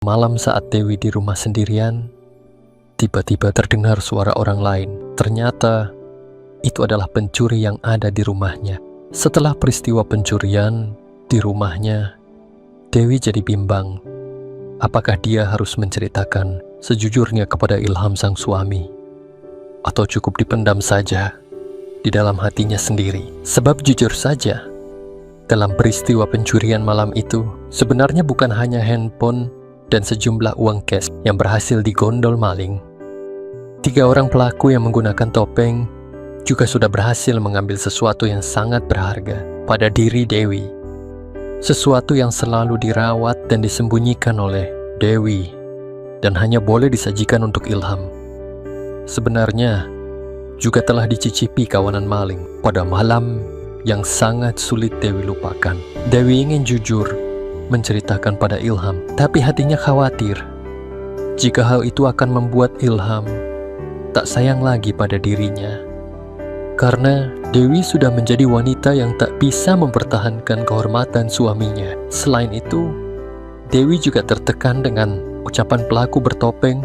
Malam saat Dewi di rumah sendirian, tiba-tiba terdengar suara orang lain. Ternyata itu adalah pencuri yang ada di rumahnya. Setelah peristiwa pencurian di rumahnya, Dewi jadi bimbang. Apakah dia harus menceritakan sejujurnya kepada Ilham sang suami? Atau cukup dipendam saja di dalam hatinya sendiri? Sebab jujur saja, dalam peristiwa pencurian malam itu, sebenarnya bukan hanya handphone dan sejumlah uang cash yang berhasil digondol maling. 3 orang pelaku yang menggunakan topeng juga sudah berhasil mengambil sesuatu yang sangat berharga pada diri Dewi. Sesuatu yang selalu dirawat dan disembunyikan oleh Dewi dan hanya boleh disajikan untuk Ilham. Sebenarnya juga telah dicicipi kawanan maling pada malam yang sangat sulit Dewi lupakan. Dewi ingin jujur menceritakan pada Ilham, tapi hatinya khawatir jika hal itu akan membuat Ilham tak sayang lagi pada dirinya. Karena Dewi sudah menjadi wanita yang tak bisa mempertahankan kehormatan suaminya. Selain itu, Dewi juga tertekan dengan ucapan pelaku bertopeng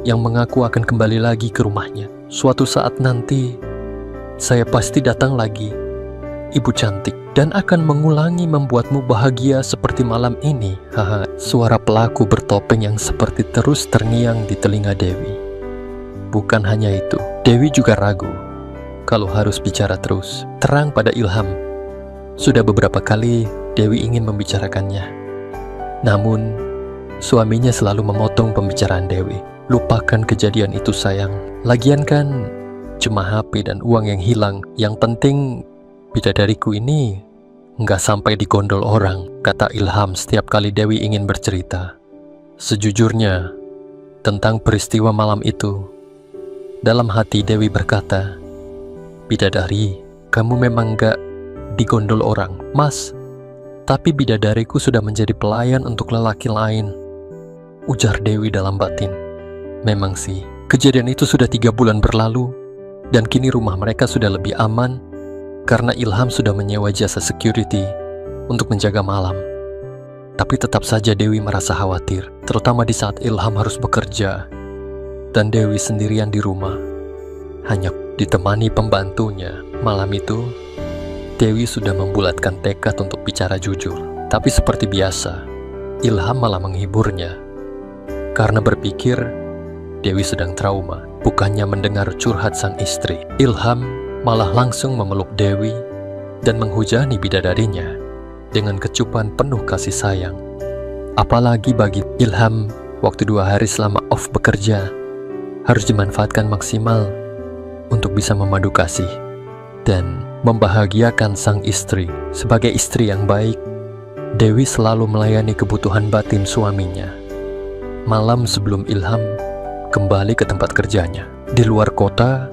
yang mengaku akan kembali lagi ke rumahnya. Suatu saat nanti, saya pasti datang lagi, ibu cantik, dan akan mengulangi membuatmu bahagia seperti malam ini. Haha, suara pelaku bertopeng yang seperti terus terngiang di telinga Dewi. Bukan hanya itu, Dewi juga ragu kalau harus bicara terus terang pada Ilham. Sudah beberapa kali Dewi ingin membicarakannya, namun suaminya selalu memotong pembicaraan Dewi. Lupakan kejadian itu sayang, lagian kan cuma HP dan uang yang hilang. Yang penting bidadariku ini nggak sampai digondol orang, kata Ilham setiap kali Dewi ingin bercerita. Sejujurnya tentang peristiwa malam itu, dalam hati Dewi berkata, "Bidadari, kamu memang nggak digondol orang, Mas. Tapi bidadariku sudah menjadi pelayan untuk lelaki lain," ujar Dewi dalam batin. Memang sih, kejadian itu sudah 3 bulan berlalu, dan kini rumah mereka sudah lebih aman karena Ilham sudah menyewa jasa security untuk menjaga malam. Tapi tetap saja Dewi merasa khawatir, terutama di saat Ilham harus bekerja dan Dewi sendirian di rumah, hanya ditemani pembantunya. Malam itu, Dewi sudah membulatkan tekad untuk bicara jujur. Tapi seperti biasa, Ilham malah menghiburnya. Karena berpikir Dewi sedang trauma, bukannya mendengar curhat sang istri. Ilham malah langsung memeluk Dewi dan menghujani bidadarinya dengan kecupan penuh kasih sayang. Apalagi bagi Ilham, waktu 2 hari selama off bekerja harus dimanfaatkan maksimal untuk bisa memadu kasih dan membahagiakan sang istri. Sebagai istri yang baik, Dewi selalu melayani kebutuhan batin suaminya. Malam sebelum Ilham kembali ke tempat kerjanya di luar kota,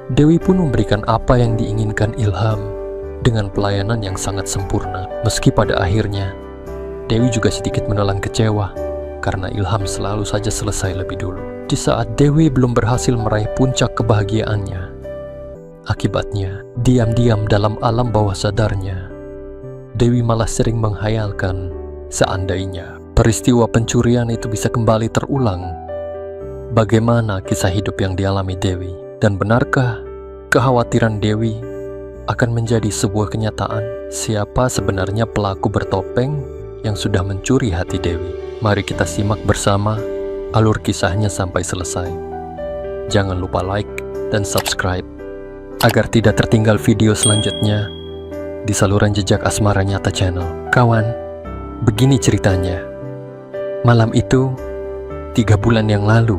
Dewi pun memberikan apa yang diinginkan Ilham dengan pelayanan yang sangat sempurna. Meski pada akhirnya Dewi juga sedikit menelan kecewa karena Ilham selalu saja selesai lebih dulu di saat Dewi belum berhasil meraih puncak kebahagiaannya. Akibatnya, diam-diam dalam alam bawah sadarnya, Dewi malah sering menghayalkan seandainya peristiwa pencurian itu bisa kembali terulang. Bagaimana kisah hidup yang dialami Dewi? Dan benarkah kekhawatiran Dewi akan menjadi sebuah kenyataan? Siapa sebenarnya pelaku bertopeng yang sudah mencuri hati Dewi? Mari kita simak bersama alur kisahnya sampai selesai. Jangan lupa like dan subscribe agar tidak tertinggal video selanjutnya di saluran Jejak Asmara Nyata Channel. Kawan, begini ceritanya. Malam itu, 3 bulan yang lalu,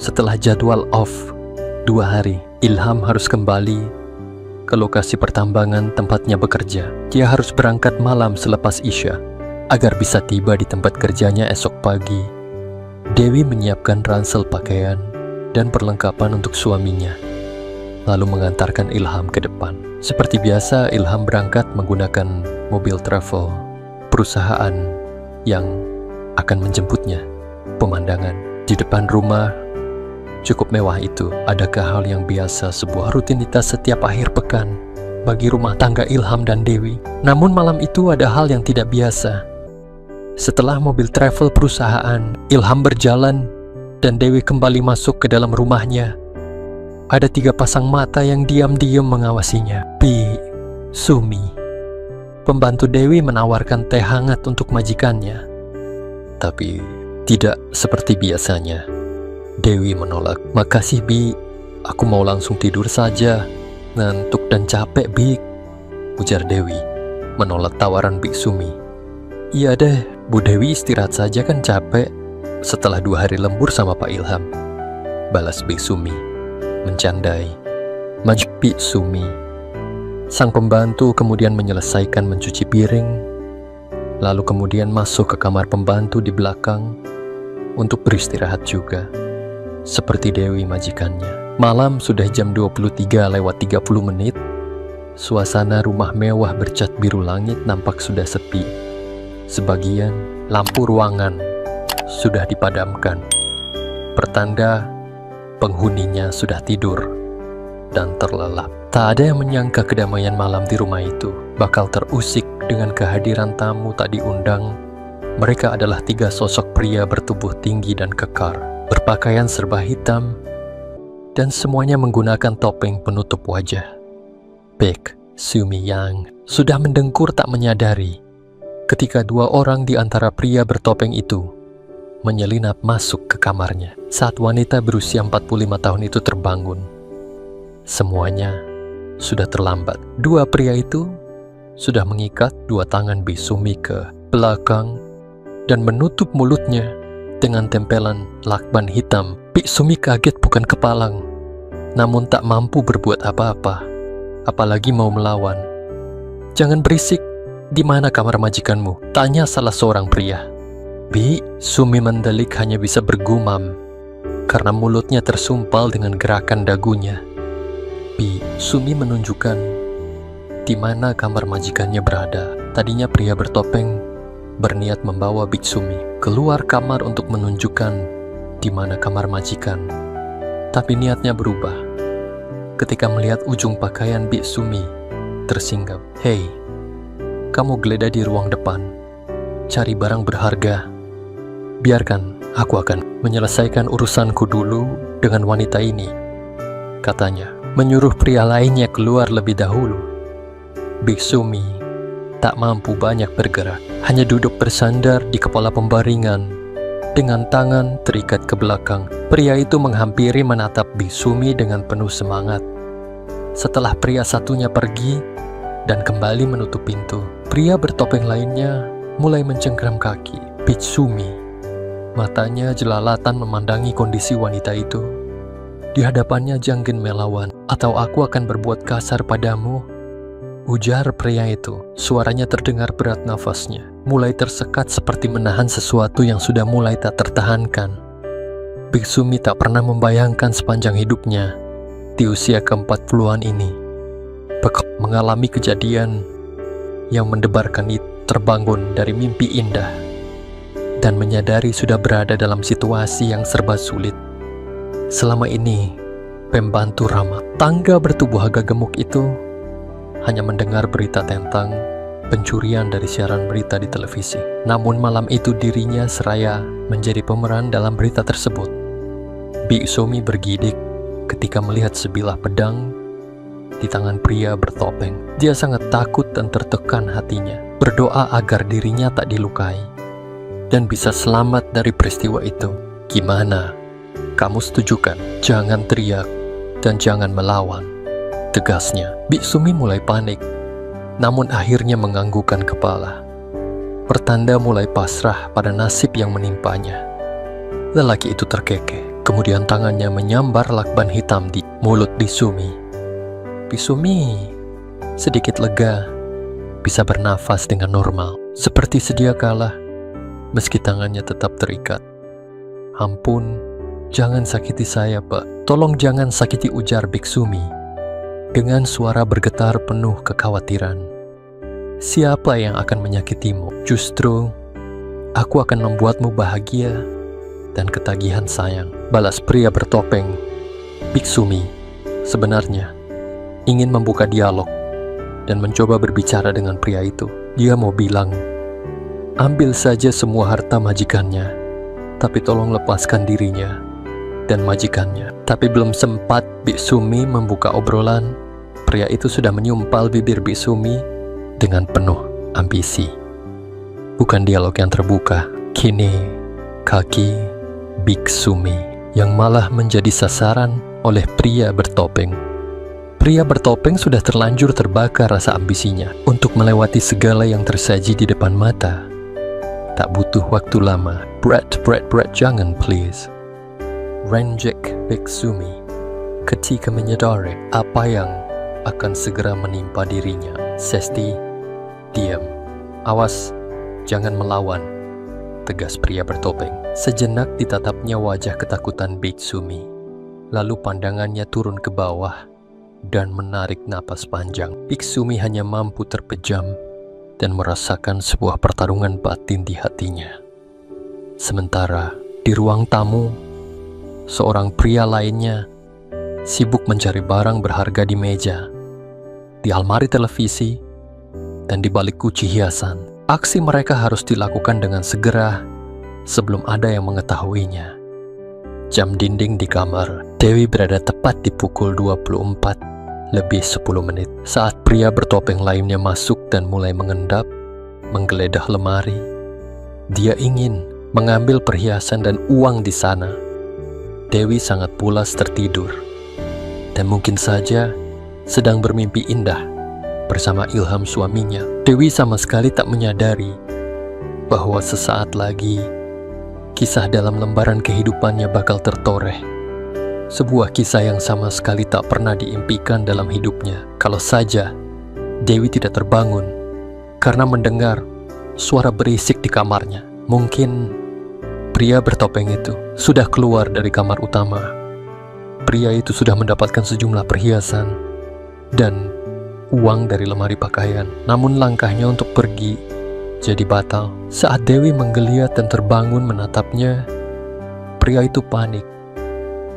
setelah jadwal off 2 hari, Ilham harus kembali ke lokasi pertambangan tempatnya bekerja. Dia harus berangkat malam selepas Isya agar bisa tiba di tempat kerjanya esok pagi. Dewi menyiapkan ransel pakaian dan perlengkapan untuk suaminya, lalu mengantarkan Ilham ke depan. Seperti biasa, Ilham berangkat menggunakan mobil travel perusahaan yang akan menjemputnya. Pemandangan di depan rumah cukup mewah itu. Adakah hal yang biasa, sebuah rutinitas setiap akhir pekan bagi rumah tangga Ilham dan Dewi? Namun malam itu ada hal yang tidak biasa. Setelah mobil travel perusahaan, Ilham berjalan dan Dewi kembali masuk ke dalam rumahnya. Ada 3 pasang mata yang diam-diam mengawasinya. Bi Sumi. Pembantu Dewi menawarkan teh hangat untuk majikannya. Tapi tidak seperti biasanya. Dewi menolak. "Makasih, Bi. Aku mau langsung tidur saja. Ngantuk dan capek, Bi," ujar Dewi, menolak tawaran Bi Sumi. "Iya deh, Bu Dewi istirahat saja kan capek setelah 2 hari lembur sama Pak Ilham," balas Bi Sumi, mencandai. Maju Bi Sumi. Sang pembantu kemudian menyelesaikan mencuci piring, lalu kemudian masuk ke kamar pembantu di belakang untuk beristirahat juga, seperti Dewi majikannya. Malam sudah jam 23:30. Suasana rumah mewah bercat biru langit nampak sudah sepi. Sebagian lampu ruangan sudah dipadamkan, pertanda penghuninya sudah tidur dan terlelap. Tak ada yang menyangka kedamaian malam di rumah itu bakal terusik dengan kehadiran tamu tak diundang. Mereka adalah 3 sosok pria bertubuh tinggi dan kekar, berpakaian serba hitam, dan semuanya menggunakan topeng penutup wajah. Bik Sumi yang sudah mendengkur tak menyadari ketika 2 orang di antara pria bertopeng itu menyelinap masuk ke kamarnya. Saat wanita berusia 45 tahun itu terbangun, semuanya sudah terlambat. 2 pria itu sudah mengikat 2 tangan Bi Sumi ke belakang dan menutup mulutnya dengan tempelan lakban hitam. Bi Sumi kaget bukan kepalang, namun tak mampu berbuat apa-apa, apalagi mau melawan. "Jangan berisik, di mana kamar majikanmu?" tanya salah seorang pria. Bi Sumi mendelik hanya bisa bergumam karena mulutnya tersumpal dengan gerakan dagunya. Bi Sumi menunjukkan di mana kamar majikannya berada. Tadinya pria bertopeng berniat membawa Bi Sumi keluar kamar untuk menunjukkan di mana kamar majikan. Tapi niatnya berubah ketika melihat ujung pakaian Bi Sumi tersinggap. "Hei, kamu geledah di ruang depan, cari barang berharga. Biarkan aku akan menyelesaikan urusanku dulu dengan wanita ini," katanya, menyuruh pria lainnya keluar lebih dahulu. Bi Sumi tak mampu banyak bergerak, hanya duduk bersandar di kepala pembaringan dengan tangan terikat ke belakang. Pria itu menghampiri menatap Bi Sumi dengan penuh semangat. Setelah pria satunya pergi dan kembali menutup pintu, pria bertopeng lainnya mulai mencengkram kaki Bi Sumi. Matanya jelalatan memandangi kondisi wanita itu. Di hadapannya Janggen melawan. "Atau aku akan berbuat kasar padamu," ujar pria itu. Suaranya terdengar berat, nafasnya mulai tersekat seperti menahan sesuatu yang sudah mulai tak tertahankan. Bi Sumi tak pernah membayangkan sepanjang hidupnya di usia ke-40-an ini mengalami kejadian yang mendebarkan itu. Terbangun dari mimpi indah dan menyadari sudah berada dalam situasi yang serba sulit. Selama ini pembantu ramah tangga bertubuh agak gemuk itu hanya mendengar berita tentang pencurian dari siaran berita di televisi. Namun malam itu dirinya seraya menjadi pemeran dalam berita tersebut. Bi Sumi bergidik ketika melihat sebilah pedang di tangan pria bertopeng. Dia sangat takut dan tertekan hatinya, berdoa agar dirinya tak dilukai dan bisa selamat dari peristiwa itu. "Gimana? Kamu setuju kan? Jangan teriak dan jangan melawan," tegasnya. Bi Sumi mulai panik, namun akhirnya menganggukkan kepala. Pertanda mulai pasrah pada nasib yang menimpanya. Lelaki itu terkekeh, kemudian tangannya menyambar lakban hitam di mulut Bi Sumi. Bi Sumi sedikit lega, bisa bernafas dengan normal, seperti sedia kala, meski tangannya tetap terikat. "Ampun, jangan sakiti saya, Pak. Tolong jangan sakiti," ujar Bi Sumi dengan suara bergetar penuh kekhawatiran. "Siapa yang akan menyakitimu? Justru aku akan membuatmu bahagia dan ketagihan sayang," balas pria bertopeng. Bi Sumi sebenarnya ingin membuka dialog dan mencoba berbicara dengan pria itu. Dia mau bilang, ambil saja semua harta majikannya, tapi tolong lepaskan dirinya dan majikannya. Tapi belum sempat Biksumi membuka obrolan, pria itu sudah menyumpal bibir Biksumi dengan penuh ambisi. Bukan dialog yang terbuka, kini kaki Biksumi yang malah menjadi sasaran oleh pria bertopeng. Pria bertopeng sudah terlanjur terbakar rasa ambisinya untuk melewati segala yang tersaji di depan mata. Tak butuh waktu lama. Brett, jangan please. Renjek Biksumi ketika menyadari apa yang akan segera menimpa dirinya. Sesti, diam. Awas, jangan melawan, tegas pria bertopeng. Sejenak ditatapnya wajah ketakutan Biksumi. Lalu pandangannya turun ke bawah dan menarik napas panjang. Biksumi hanya mampu terpejam dan merasakan sebuah pertarungan batin di hatinya. Sementara di ruang tamu, seorang pria lainnya sibuk mencari barang berharga di meja, di almari televisi, dan di balik guci hiasan. Aksi mereka harus dilakukan dengan segera sebelum ada yang mengetahuinya. Jam dinding di kamar Dewi berada tepat di pukul 24 lebih 10 menit saat pria bertopeng lainnya masuk dan mulai menggeledah lemari. Dia ingin mengambil perhiasan dan uang di sana. Dewi sangat pulas tertidur dan mungkin saja sedang bermimpi indah bersama Ilham suaminya. Dewi sama sekali tak menyadari bahwa sesaat lagi kisah dalam lembaran kehidupannya bakal tertoreh. Sebuah kisah yang sama sekali tak pernah diimpikan dalam hidupnya. Kalau saja Dewi tidak terbangun karena mendengar suara berisik di kamarnya. Mungkin pria bertopeng itu sudah keluar dari kamar utama. Pria itu sudah mendapatkan sejumlah perhiasan dan uang dari lemari pakaian. Namun langkahnya untuk pergi jadi batal. Saat Dewi menggeliat dan terbangun menatapnya, pria itu panik.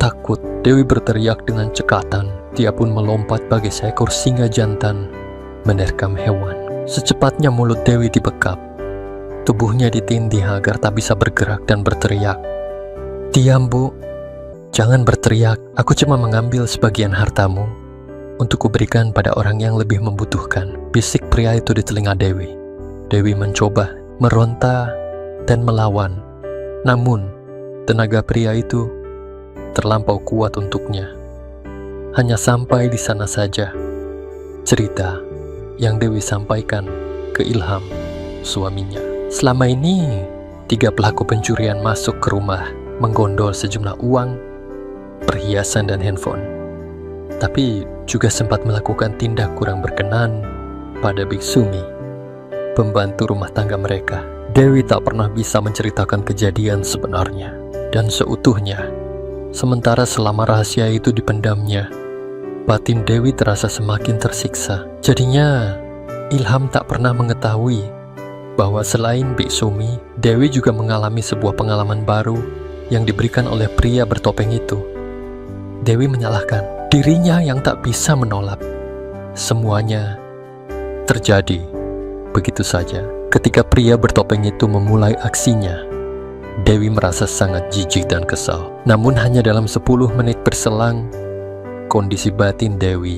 Takut, Dewi berteriak dengan cekatan. Dia pun melompat bagai seekor singa jantan menerkam hewan. Secepatnya mulut Dewi dibekap. Tubuhnya ditindih agar tak bisa bergerak dan berteriak. "Diam, Bu. Jangan berteriak. Aku cuma mengambil sebagian hartamu untuk kuberikan pada orang yang lebih membutuhkan," bisik pria itu di telinga Dewi. Dewi mencoba meronta dan melawan. Namun, tenaga pria itu terlampau kuat untuknya. Hanya sampai di sana saja cerita yang Dewi sampaikan ke Ilham, suaminya. Selama ini, 3 pelaku pencurian masuk ke rumah, menggondol sejumlah uang, perhiasan, dan handphone. Tapi juga sempat melakukan tindak kurang berkenan pada Biksumi, pembantu rumah tangga mereka. Dewi tak pernah bisa menceritakan kejadian sebenarnya dan seutuhnya. Sementara selama rahasia itu dipendamnya, batin Dewi terasa semakin tersiksa. Jadinya, Ilham tak pernah mengetahui bahwa selain Biksumi, Dewi juga mengalami sebuah pengalaman baru yang diberikan oleh pria bertopeng itu. Dewi menyalahkan dirinya yang tak bisa menolak. Semuanya terjadi begitu saja. Ketika pria bertopeng itu memulai aksinya, Dewi merasa sangat jijik dan kesal. Namun hanya dalam 10 menit berselang, kondisi batin Dewi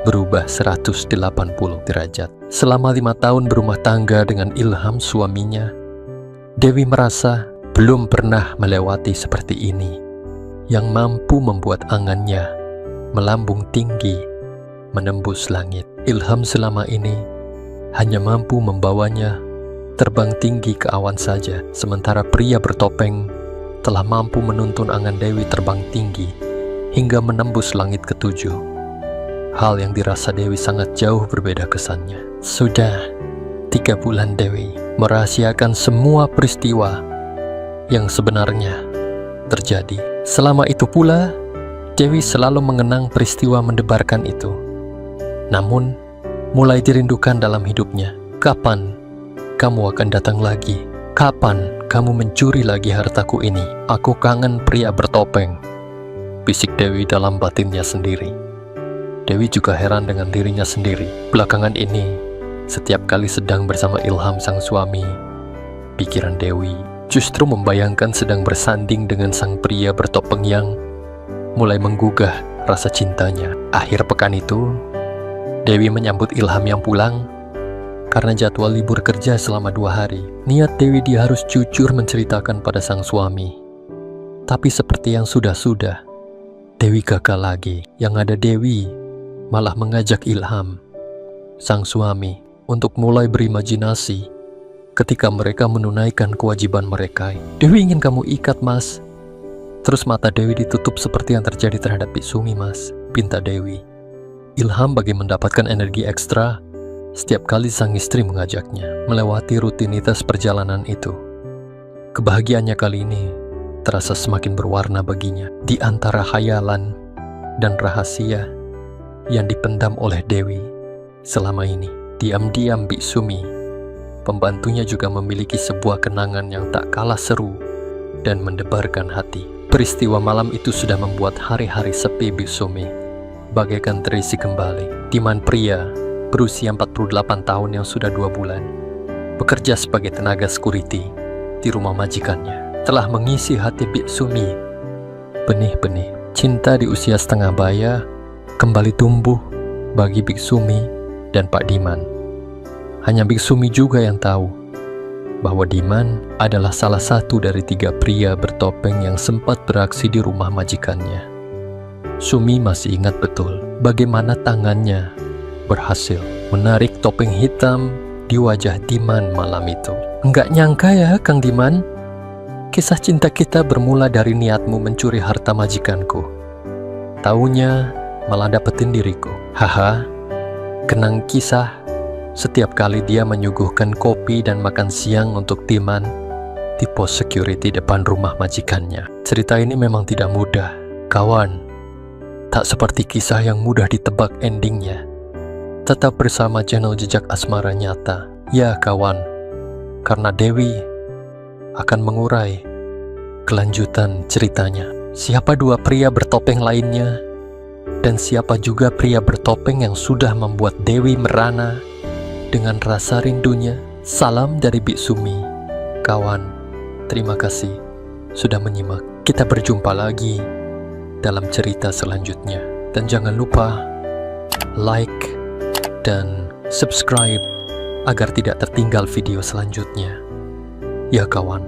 berubah 180 derajat. Selama 5 tahun berumah tangga dengan Ilham suaminya, Dewi merasa belum pernah melewati seperti ini, yang mampu membuat angannya melambung tinggi, menembus langit. Ilham selama ini hanya mampu membawanya terbang tinggi ke awan saja, sementara pria bertopeng telah mampu menuntun angan Dewi terbang tinggi hingga menembus langit ketujuh. Hal yang dirasa Dewi sangat jauh berbeda kesannya. Sudah 3 bulan Dewi merahasiakan semua peristiwa yang sebenarnya terjadi. Selama itu pula, Dewi selalu mengenang peristiwa mendebarkan itu. Namun, mulai dirindukan dalam hidupnya. Kapan kamu akan datang lagi? Kapan kamu mencuri lagi hartaku ini? Aku kangen pria bertopeng, bisik Dewi dalam batinnya sendiri. Dewi juga heran dengan dirinya sendiri. Belakangan ini, setiap kali sedang bersama Ilham sang suami, pikiran Dewi justru membayangkan sedang bersanding dengan sang pria bertopeng yang mulai menggugah rasa cintanya. Akhir pekan itu, Dewi menyambut Ilham yang pulang karena jadwal libur kerja selama 2 hari. Niat Dewi dia harus jujur menceritakan pada sang suami. Tapi seperti yang sudah-sudah, Dewi gagal lagi. Yang ada Dewi malah mengajak Ilham, sang suami, untuk mulai berimajinasi ketika mereka menunaikan kewajiban mereka. Dewi ingin kamu ikat, Mas. Terus mata Dewi ditutup seperti yang terjadi terhadap Biksumi, Mas, pinta Dewi. Ilham bagi mendapatkan energi ekstra setiap kali sang istri mengajaknya melewati rutinitas perjalanan itu. Kebahagiaannya kali ini terasa semakin berwarna baginya. Di antara khayalan dan rahasia yang dipendam oleh Dewi selama ini, diam-diam Biksumi, pembantunya, juga memiliki sebuah kenangan yang tak kalah seru dan mendebarkan hati. Peristiwa malam itu sudah membuat hari-hari sepi Biksumi bagaikan terisi kembali. Diman, pria berusia 48 tahun yang sudah 2 bulan bekerja sebagai tenaga security di rumah majikannya, telah mengisi hati Biksumi. Benih-benih cinta di usia setengah baya kembali tumbuh bagi Biksumi dan Pak Diman. Hanya Biksumi juga yang tahu bahwa Diman adalah salah satu dari 3 pria bertopeng yang sempat beraksi di rumah majikannya. Sumi masih ingat betul bagaimana tangannya berhasil menarik topeng hitam di wajah Diman malam itu. Enggak nyangka ya, Kang Diman, kisah cinta kita bermula dari niatmu mencuri harta majikanku. Taunya malah dapetin diriku. Haha, kenang kisah setiap kali dia menyuguhkan kopi dan makan siang untuk Diman di pos security depan rumah majikannya. Cerita ini memang tidak mudah, kawan. Tak seperti kisah yang mudah ditebak endingnya. Tetap bersama channel Jejak Asmara Nyata, ya kawan, karena Dewi akan mengurai kelanjutan ceritanya. Siapa 2 pria bertopeng lainnya, dan siapa juga pria bertopeng yang sudah membuat Dewi merana dengan rasa rindunya. Salam dari Biksumi. Kawan, terima kasih sudah menyimak. Kita berjumpa lagi dalam cerita selanjutnya. Dan jangan lupa like dan subscribe agar tidak tertinggal video selanjutnya. Ya kawan.